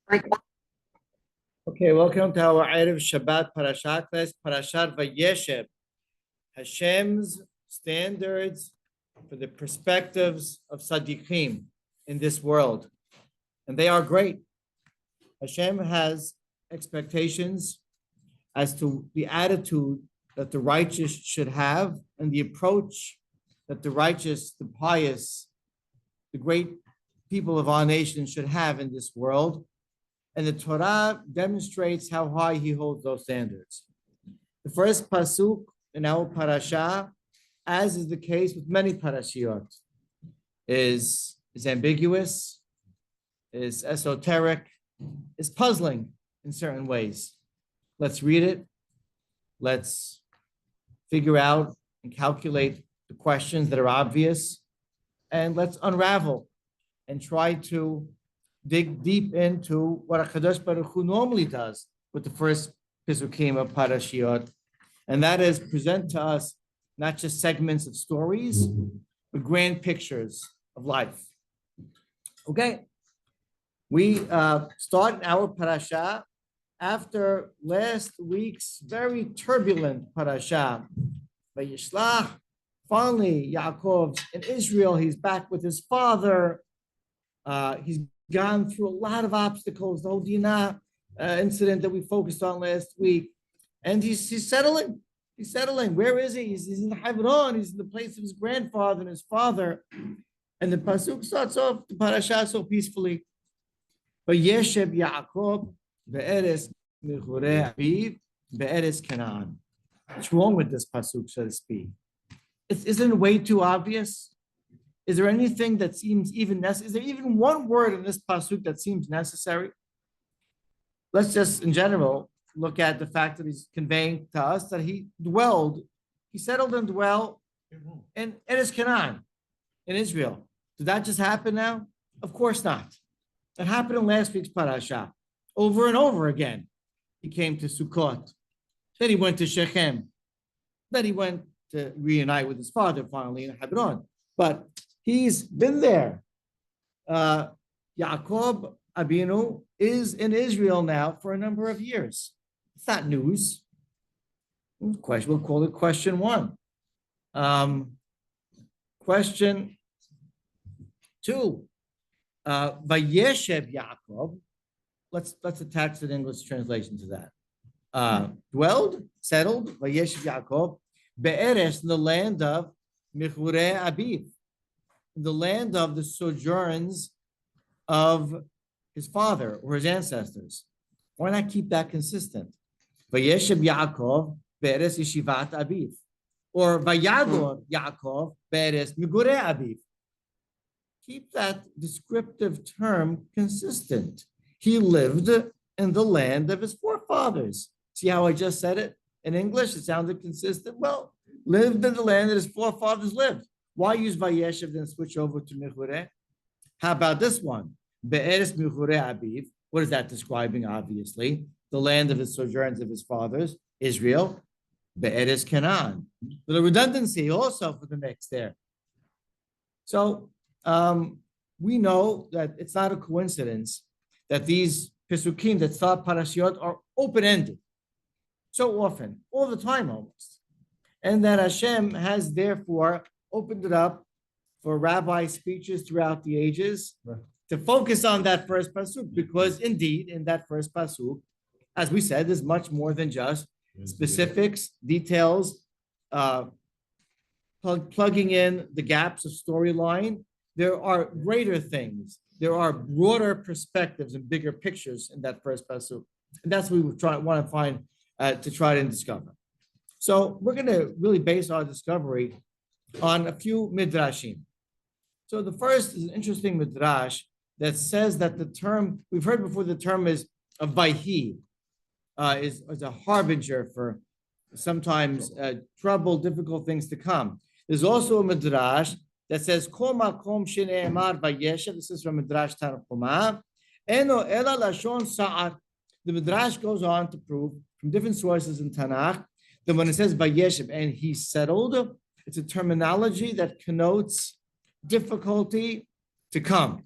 Okay, welcome to our Erev Shabbat Parashat class, Parashat Vayesheb. Hashem's standards for the perspectives of Sadiqim in this world. And they are great. Hashem has expectations as to the attitude that the righteous should have and the approach that the righteous, the pious, the great people of our nation should have in this world. And the Torah demonstrates how high he holds those standards. The first pasuk in our parasha, as is the case with many parashiot, is ambiguous, is esoteric, is puzzling in certain ways. Let's read it. Let's figure out and calculate the questions that are obvious, and let's unravel and try to dig deep into what HaKadosh Baruch Hu normally does with the first Pisukim of Parashiot, and that is present to us not just segments of stories, but grand pictures of life. Okay, we start our parasha after last week's very turbulent parasha. Vayishlach, finally, Yaakov's in Israel, he's back with his father. He's gone through a lot of obstacles, the whole Dinah incident that we focused on last week. And he's settling. He's settling. Where is he? He's in Hebron. He's in the place of his grandfather and his father. And the pasuk starts off the parasha so peacefully. Vayesheb Yaakov be'eres mechure aviv be'eres Canaan. What's wrong with this pasuk, so to speak? Isn't it way too obvious? Is there anything that seems even necessary? Is there even one word in this pasuk that seems necessary? Let's just, in general, look at the fact that he's conveying to us that he settled and dwelled in Eretz Canaan, in Israel. Did that just happen now? Of course not. It happened in last week's parasha, over and over again. He came to Sukkot, then he went to Shechem, then he went to reunite with his father finally in Hebron. But he's been there. Yaakov Abinu is in Israel now for a number of years. It's not news. We'll call it question one. Question two. Vayesheb Yaakov. Let's attach an English translation to that. Dwelled, settled, Vayesheb Yaakov, be'eres, in the land of Mechure Abiv, the land of the sojourns of his father or his ancestors. Why not keep that consistent? Vayesheb Yaakov be'eres yeshivat aviv, or Vayagor Yaakov be'eres migure aviv. Keep that descriptive term consistent. He lived in the land of his forefathers. See how I just said it in English? It sounded consistent. Well, lived in the land that his forefathers lived. Why use Vayeshev then switch over to Mechure? How about this one? Be'eres Mechure Aviv. What is that describing? Obviously, the land of his sojourns of his fathers, Israel. Be'eres Canaan. The redundancy also for the mix there. So we know that it's not a coincidence that these Pesukim that start Parashiot are open-ended so often, all the time almost. And that Hashem has therefore opened it up for rabbi speeches throughout the ages to focus on that first pasuk, because indeed in that first pasuk, as we said, there's much more than just specifics, details, plugging in the gaps of storyline. There are greater things. There are broader perspectives and bigger pictures in that first pasuk, and that's what we want to find to try to discover. So we're going to really base our discovery on a few midrashim. So the first is an interesting midrash that says that the term, we've heard before, the term is a vayhi, is a harbinger for sometimes trouble, difficult things to come. There's also a midrash that says, Kol makom shene'emar vayeshev, this is from Midrash Tanchuma, eno ela lashon sa'ar. The midrash goes on to prove from different sources in Tanakh that when it says Vayesheb and he settled, it's a terminology that connotes difficulty to come.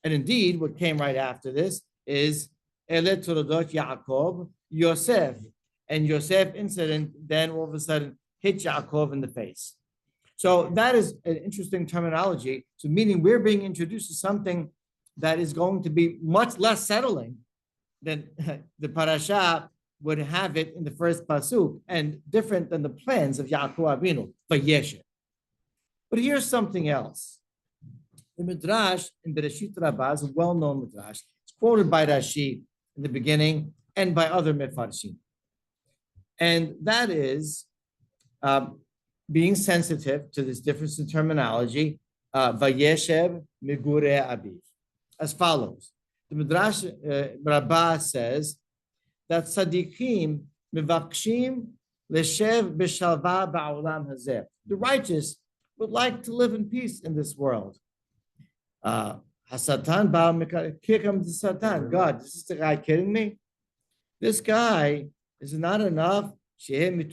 And indeed, what came right after this is Ele Toledot Yaakov, Yosef. And Yosef incident then all of a sudden hit Yaakov in the face. So that is an interesting terminology. So meaning we're being introduced to something that is going to be much less settling than the parasha would have it in the first pasuk, and different than the plans of Yaakov Avinu, Vayesheb. But here's something else. The Midrash in Bereshit Rabbah is a well-known Midrash. It's quoted by Rashi in the beginning and by other Mefarshim. And that is being sensitive to this difference in terminology, Vayesheb Migure Abiv, as follows. The Midrash Rabbah says that Tzadikim Mivakshim Leshev B'Shalva Ba'olam Hazeh. The righteous would like to live in peace in this world. Hasatan, here comes the Satan. God, is this the guy kidding me? This guy is not enough that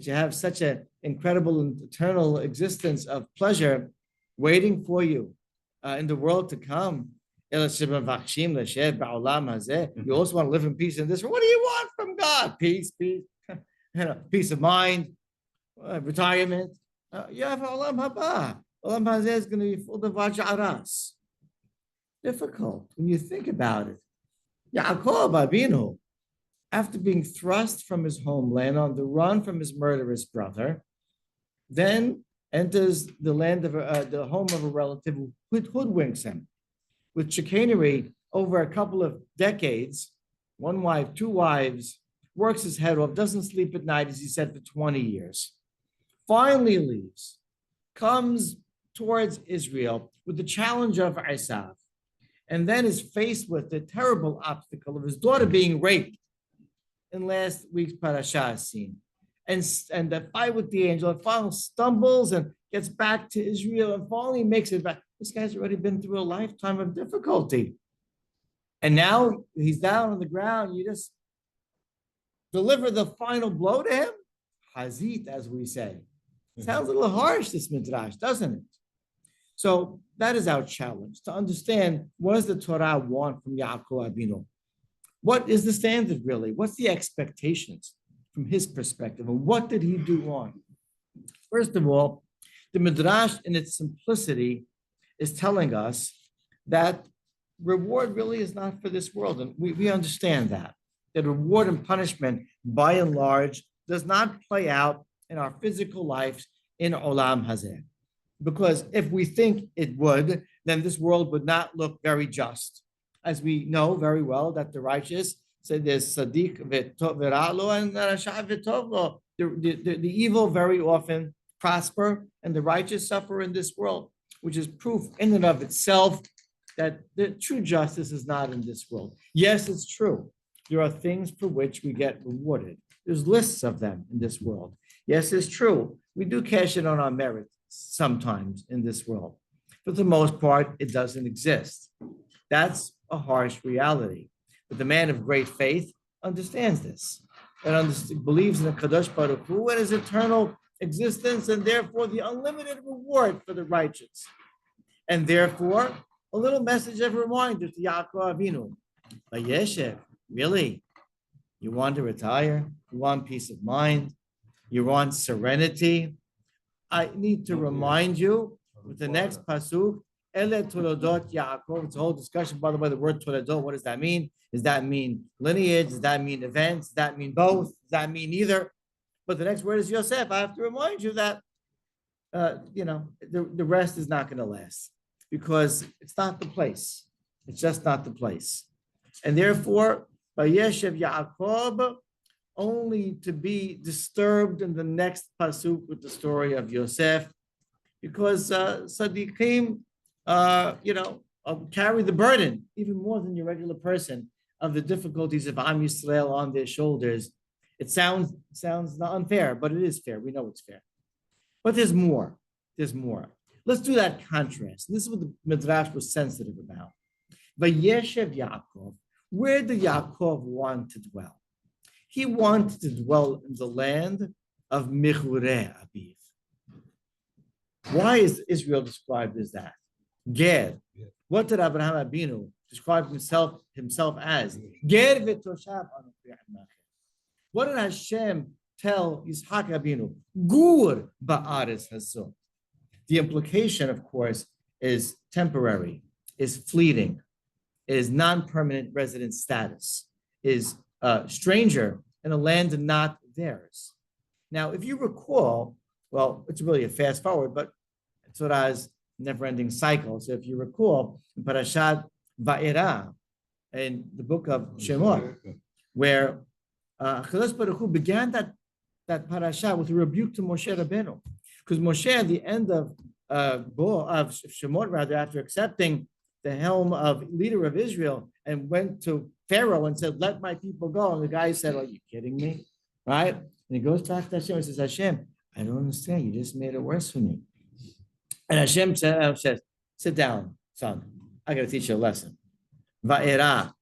you have such an incredible and eternal existence of pleasure waiting for you in the world to come. You also want to live in peace in this world. What do you want from God? Peace, peace of mind, retirement. You have Olam Haba. Olam Hazeh is going to be full of Vajaras. Difficult when you think about it. Yaakov Abinu, after being thrust from his homeland on the run from his murderous brother, then enters the land of the home of a relative who hoodwinks him with chicanery over a couple of decades, one wife, two wives, works his head off, doesn't sleep at night, as he said, for 20 years. Finally leaves, comes towards Israel with the challenge of Esav, and then is faced with the terrible obstacle of his daughter being raped in last week's parasha scene. And the fight with the angel, and finally stumbles and gets back to Israel and finally makes it back. This guy's already been through a lifetime of difficulty. And now he's down on the ground. You just deliver the final blow to him? Hazit, as we say. Sounds a little harsh, this midrash, doesn't it? So that is our challenge, to understand what does the Torah want from Yaakov Abinu? What is the standard really? What's the expectations from his perspective? And what did he do wrong? First of all, the midrash in its simplicity is telling us that reward really is not for this world. And we understand that reward and punishment, by and large, does not play out in our physical lives in Olam Hazeh. Because if we think it would, then this world would not look very just. As we know very well that the righteous, say there's Sadiq v'ra'lo and Rasha v'tovlo. The evil very often prosper and the righteous suffer in this world, which is proof in and of itself that the true justice is not in this world. Yes, it's true. There are things for which we get rewarded. There's lists of them in this world. Yes, it's true. We do cash in on our merit sometimes in this world. For the most part, it doesn't exist. That's a harsh reality. But the man of great faith understands this and believes in the Kadosh Baruch Hu and his eternal existence, and therefore the unlimited reward for the righteous. And therefore, a little message of reminder to Yaakov Avinu. Vayesheb, really? You want to retire? You want peace of mind? You want serenity? I need to remind you with the next pasuk, Ele Toledot Yaakov. It's a whole discussion, by the way, the word Toledot, what does that mean? Does that mean lineage? Does that mean events? Does that mean both? Does that mean neither? But the next word is Yosef. I have to remind you that, the rest is not going to last because it's not the place. It's just not the place. And therefore, Vayesheb Yaakov, only to be disturbed in the next pasuk with the story of Yosef, because Sadiqim, carry the burden even more than your regular person of the difficulties of Am Yisrael on their shoulders. It sounds not unfair, but it is fair. We know it's fair. But there's more. There's more. Let's do that contrast. This is what the Midrash was sensitive about. Vayeshev Yaakov. Where did Yaakov want to dwell? He wanted to dwell in the land of Michure Abiv. Why is Israel described as that? Gad. What did Abraham Abinu described himself as. Ger v'toshav anochi imachem. What did Hashem tell Yitzhak Abinu? Gur ba'aretz hazot. The implication, of course, is temporary, is fleeting, is non-permanent resident status, is a stranger in a land not theirs. Now, if you recall, well, it's really a fast forward, but Torah's never-ending cycle. So if you recall, in Parashat Vayera, in the book of Shemot, where Chazos Baruch Hu began that parasha with a rebuke to Moshe Rabbeinu, because Moshe at the end of Shemot, rather, after accepting the helm of leader of Israel, and went to Pharaoh and said, "Let my people go," and the guy said, "Are you kidding me?" Right? And he goes back to Hashem and says, "Hashem, I don't understand. You just made it worse for me." And Hashem says, "Sit down, son. I got to teach you a lesson." Va'era,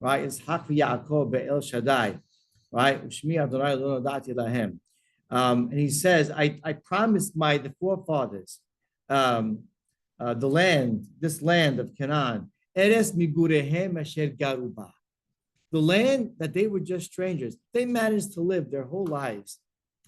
right? It's Hak v'Yaakov be'el Shaddai, right? Shmi Adonai lo nodati lahem. And he says, I promised the forefathers the land, this land of Canaan, Eres migurehem asher garuba, the land that they were just strangers. They managed to live their whole lives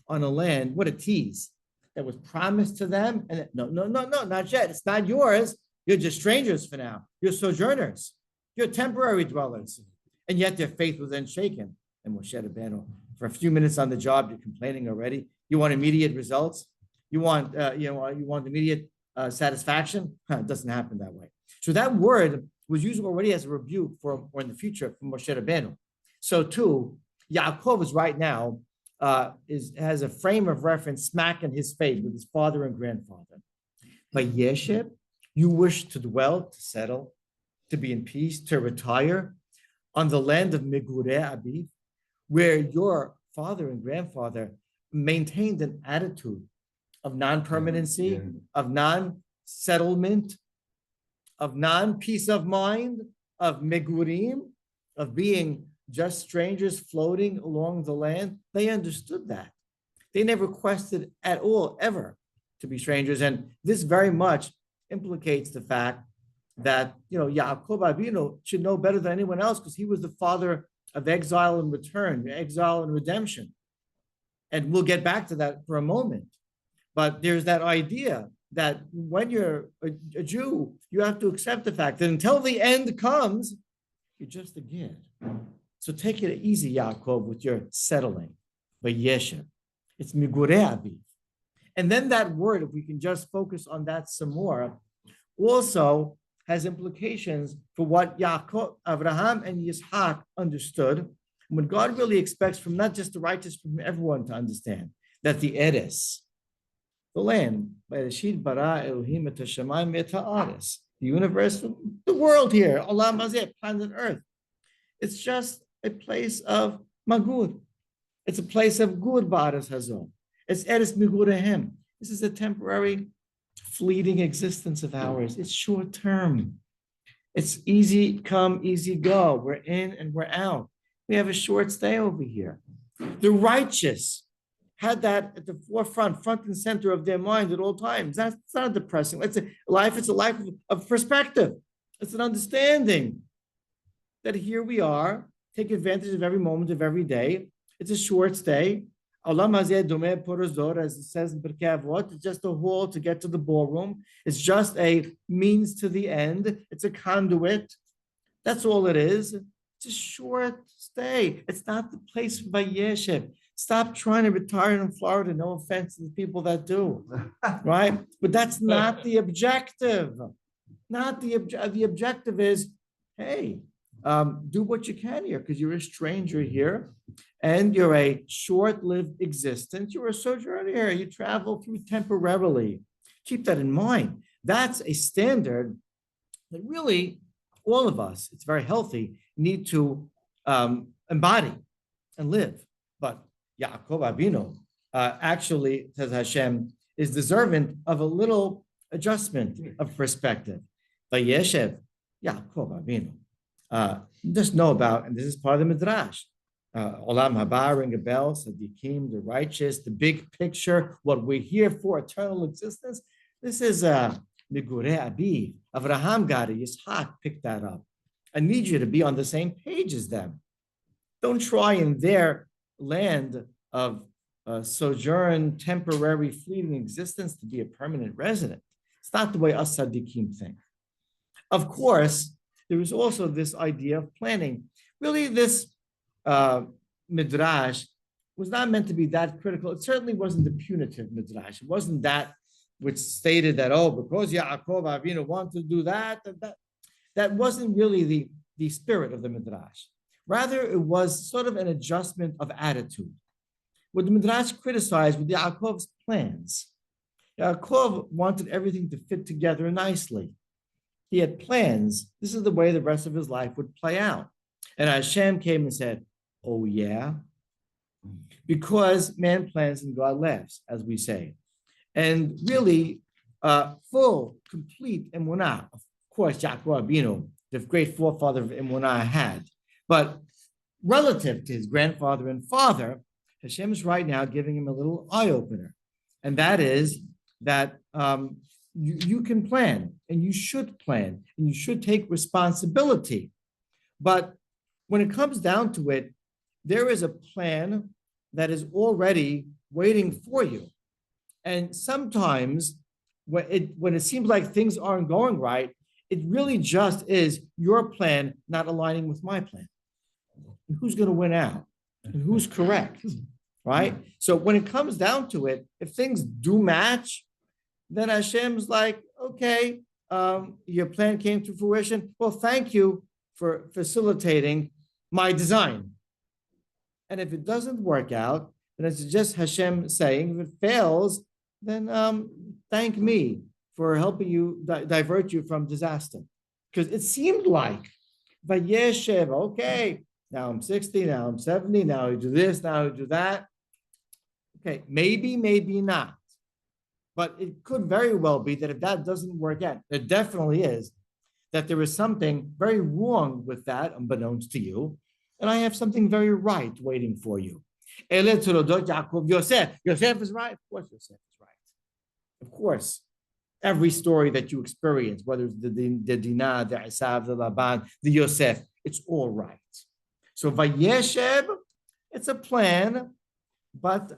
on a land, what a tease, that was promised to them. And no, not yet. It's not yours. You're just strangers for now. You're sojourners. You're temporary dwellers. And yet their faith was unshaken. And Moshe Rabbeinu, for a few minutes on the job, you're complaining already. You want immediate results. You want immediate satisfaction. It doesn't happen that way. So that word was used already as a rebuke or in the future for Moshe Rabbeinu. So too, Yaakov is right now has a frame of reference smack in his face with his father and grandfather. Vayesheb, you wish to dwell, to settle, to be in peace, to retire on the land of Migurei Abiv, where your father and grandfather maintained an attitude of non-permanency, of non-settlement, of non-peace of mind, of migurim, of being just strangers floating along the land. They understood that. They never questioned at all, ever, to be strangers. And this very much implicates the fact that, Yaakov Avinu should know better than anyone else, because he was the father of exile and return, exile and redemption. And we'll get back to that for a moment. But there's that idea that when you're a Jew, you have to accept the fact that until the end comes, you're just a gid. So take it easy, Yaakov, with your settling. Vayesheb. It's Migurei Abiv. And then that word, if we can just focus on that some more, also has implications for what Yaakov, Abraham, and Yitzhak understood. And what God really expects from not just the righteous, from everyone to understand, that the Eres, the land, Vayeshid bara Elohim et hashamayim et haaretz, the universe, the world here, Olam hazeh, planet Earth. It's just a place of magur. It's a place of gur ba'aretz hazot. It's Eres migurehem. This is a temporary, fleeting existence of ours. It's short term. It's easy come, easy go. We're in and we're out. We have a short stay over here. The righteous had that at the forefront, front and center of their mind at all times. That's not depressing. It's a life of perspective. It's an understanding that here we are, take advantage of every moment of every day. It's a short stay. Olam hazeh domeh porozor, as it says in Pirkei Avot, it's just a hall to get to the ballroom. It's just a means to the end. It's a conduit. That's all it is. It's a short stay. It's not the place for Vayesheb. Stop trying to retire in Florida. No offense to the people that do, right? But that's not the objective. Not the objective is, hey, do what you can here, because you're a stranger here and you're a short-lived existence. You're a sojourner here. You travel through temporarily. Keep that in mind. That's a standard that really all of us, it's very healthy, need to embody and live. But Yaakov Avinu actually, says Hashem, is deserving of a little adjustment of perspective. Vayesheb, Yaakov Avinu. Just know about, and this is part of the Midrash, Olam Haba, ring a bell, Sadiqim, the righteous, the big picture, what we're here for, eternal existence. This is Migurei Abiv. Avraham got it, Yitzhak picked that up. I need you to be on the same page as them. Don't try in their land of sojourn, temporary, fleeting existence to be a permanent resident. It's not the way us Sadiqim think. Of course, there is also this idea of planning. Really, this midrash was not meant to be that critical. It certainly wasn't the punitive midrash. It wasn't that which stated that, oh, because Yaakov Avinu wanted to do that, that wasn't really the spirit of the midrash. Rather, it was sort of an adjustment of attitude. What the midrash criticized were Yaakov's plans. Yaakov wanted everything to fit together nicely. He had plans. This is the way the rest of his life would play out. And Hashem came and said, oh, yeah? Because man plans and God laughs, as we say. And really, full, complete emunah. Of course, Yaakov Avinu, the great forefather of emunah, had. But relative to his grandfather and father, Hashem is right now giving him a little eye-opener. And that is that you can plan, and you should plan, and you should take responsibility. But when it comes down to it, there is a plan that is already waiting for you. And sometimes when it seems like things aren't going right, it really just is your plan not aligning with my plan. And who's going to win out? And who's correct? Right? So when it comes down to it, if things do match, then Hashem's like, okay, your plan came to fruition. Well, thank you for facilitating my design. And if it doesn't work out, then it's just Hashem saying, if it fails, then thank me for helping you divert you from disaster. Because it seemed like Vayesheb, okay, now I'm 60, now I'm 70, now I do this, now I do that. Okay, maybe, maybe not. But it could very well be that if that doesn't work out, it definitely is, that there is something very wrong with that, unbeknownst to you, and I have something very right waiting for you. Yosef is right. Of course, Yosef is right. Of course, every story that you experience, whether it's the Dinah, the Esav, the Laban, the Yosef, it's all right. So Vayesheb, it's a plan, but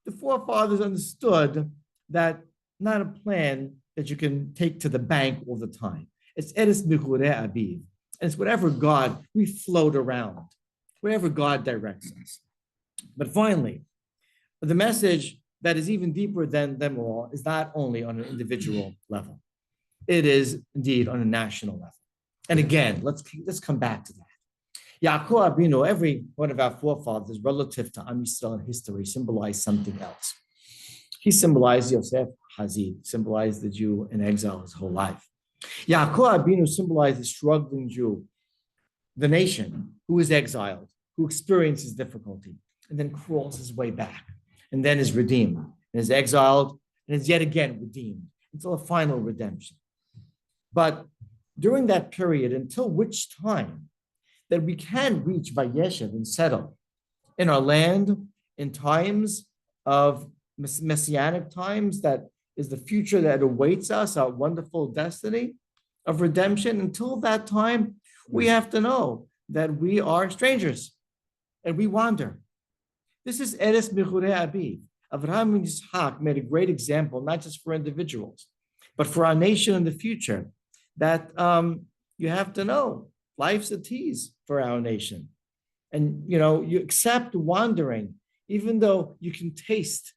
the forefathers understood that not a plan that you can take to the bank all the time. It's Eres Michure Abiv. And it's whatever God, we float around, wherever God directs us. But finally, the message that is even deeper than them all is not only on an individual level. It is indeed on a national level. And again, let's come back to that. Yaakov Avinu, every one of our forefathers relative to Am Yisrael in history symbolized something else. He symbolized Yosef Hazid, symbolized the Jew in exile his whole life. Yaakov Avinu symbolized the struggling Jew, the nation who is exiled, who experiences difficulty, and then crawls his way back, and then is redeemed, and is exiled, and is yet again redeemed, until a final redemption. But during that period, until which time that we can reach Vayeshev and settle in our land in times of messianic times, that is the future that awaits us, our wonderful destiny of redemption. Until that time, we have to know that we are strangers and we wander. This is Eres Michure Abiv. Avraham and Yitzhak made a great example, not just for individuals, but for our nation in the future, that you have to know life's a tease for our nation. And, you accept wandering, even though you can taste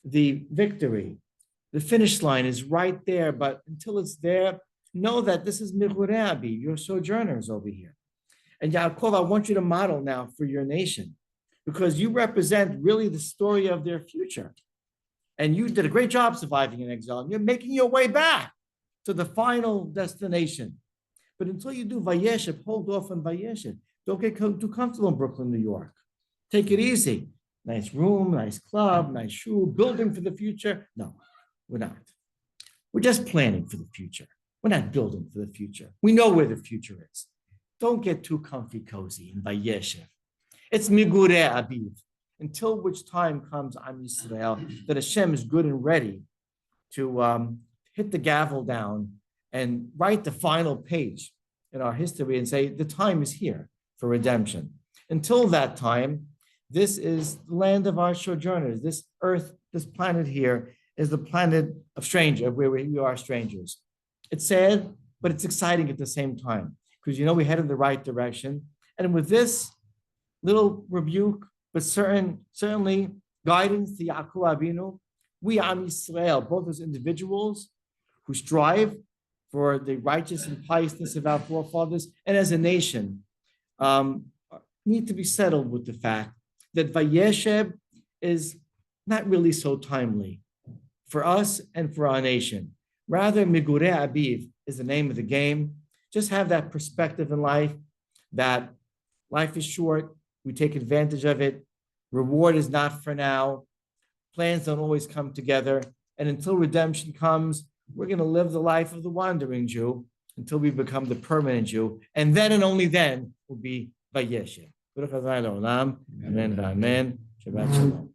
the victory. The finish line is right there, but until it's there, know that this is Michure Abiv, your sojourners over here. And Yaakov, I want you to model now for your nation, because you represent really the story of their future. And you did a great job surviving in exile, and you're making your way back to the final destination. But until you do Vayesheb, hold off on Vayesheb. Don't get too comfortable in Brooklyn, New York. Take it easy. Nice room, nice club, nice shoe, building for the future. No, we're not. We're just planning for the future. We're not building for the future. We know where the future is. Don't get too comfy cozy in Vayeshev. It's Migure Abiv. Until which time comes Am Yisrael, that Hashem is good and ready to hit the gavel down and write the final page in our history and say the time is here for redemption. Until that time, this is the land of our sojourners. This earth, this planet here is the planet of stranger, where we are strangers. It's sad, but it's exciting at the same time because we head in the right direction. And with this little rebuke, but certainly guidance to Yaakov Avinu, we Am Yisrael, both as individuals who strive for the righteous and piousness of our forefathers, and as a nation, need to be settled with the fact that Vayesheb is not really so timely for us and for our nation. Rather, Migurei Abiv is the name of the game. Just have that perspective in life that life is short. We take advantage of it. Reward is not for now. Plans don't always come together. And until redemption comes, we're going to live the life of the wandering Jew until we become the permanent Jew. And then and only then will be Vayesheb. Amen. Amen. Shabbat shalom.